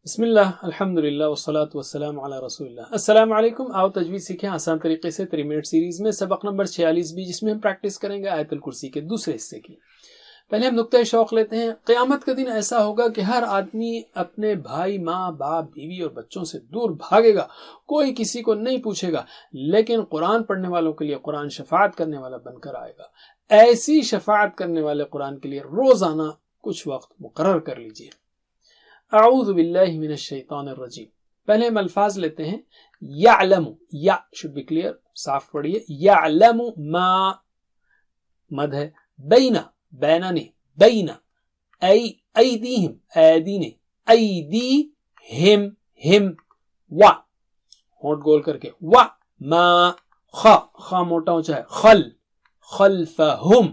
بسم اللہ الحمدللہ والصلاة والسلام علی رسول اللہ. السلام علیکم. آؤ تجوید سیکھیں آسان طریقے سے 3 منٹ سیریز میں. سبق نمبر 46 بھی، جس میں ہم پریکٹس کریں گے آیت الکرسی کے دوسرے حصے کی. پہلے ہم نقطۂ شوق لیتے ہیں. قیامت کا دن ایسا ہوگا کہ ہر آدمی اپنے بھائی، ماں، باپ، بیوی اور بچوں سے دور بھاگے گا. کوئی کسی کو نہیں پوچھے گا، لیکن قرآن پڑھنے والوں کے لیے قرآن شفاعت کرنے والا بن کر آئے گا. ایسی شفاعت کرنے والے قرآن کے لیے روزانہ کچھ وقت مقرر کر لیجئے. اعوذ باللہ من الشیطان الرجیم. پہلے ہم الفاظ لیتے ہیں. یعلم، یا should be clear، صاف پڑھیے. یعلم ما، مد ہے. بین، بینا نہیں، بین. ایدیہم، ایدی نہیں، ایدیہم، ہم. و، ہونٹ گول کر کے. و ما، خا موٹا اونچا ہے. خلفہم.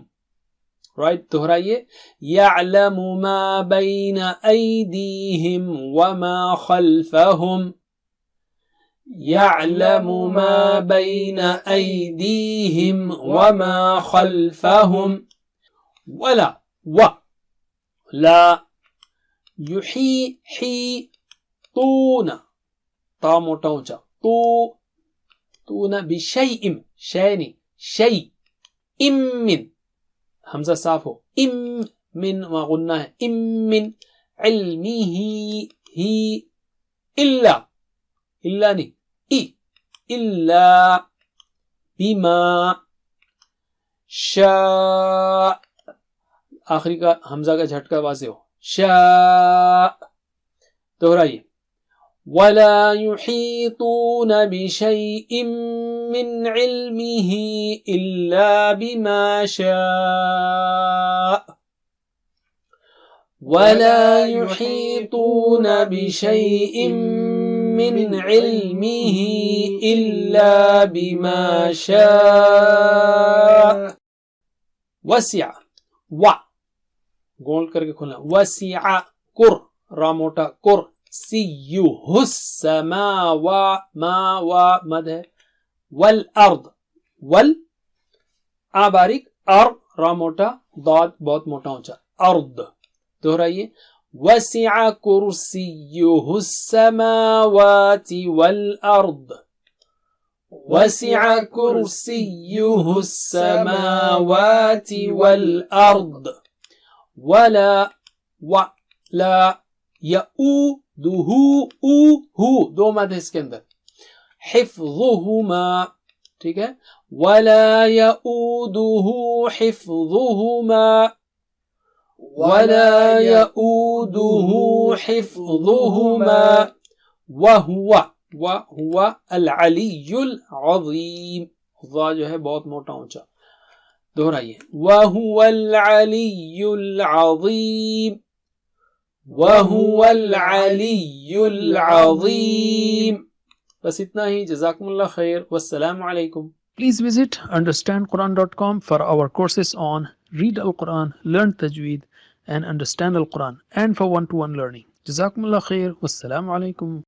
رائٹ، دہرائیے. یعلم ما بین ایدیہم وما خلفہم. یعلم ما بین ایدیہم وما خلفہم. ولا، و، لا. یحیطون، تا موٹا اونچا. تون بشیء، شیء، شیء. من، حمزہ صاف ہو. من غنہ ہے. من علمہ، ہی. الا، الا نہیں، الا بما شاء، آخری کا حمزہ کا جھٹکا واضح ہو. شاء. دہرائیے. ولا يحيطون بشيء من علمه إلا بما شاء. ولا يحيطون بشيء من علمه إلا بما شاء. وسع، و، گول کر کے کھولنا. وسع، کر، را موٹا، کر. سیہ السماوا، ما و مد ہے. والارض، وال، آ باریک. ار، را موٹا، ضاد بہت موٹا اونچا. ارض. دہرائیے. وسع کرسیہ السماوات والارض. وسع کرسیہ السماوات والارض. ولا، و، لا. ہو دو مد ہے اس کے اندر. حفظہما، ٹھیک ہے. ولا یؤودہ حفظہما. ولا یؤودہ حفظہما. وہو العلی العظیم. ضا جو ہے بہت موٹا اونچا. دہرائیے. وہو العلی العظیم. وَهُوَ الْعَلِيُّ الْعَظِيمُ. بس اتنا ہی. جزاکم اللہ خیر. والسلام علیکم. Please visit understandquran.com for our courses on Read Al-Quran, Learn Tajweed and Understand Al-Quran, and for one-to-one learning. جزاکم اللہ خیر. والسلام علیکم.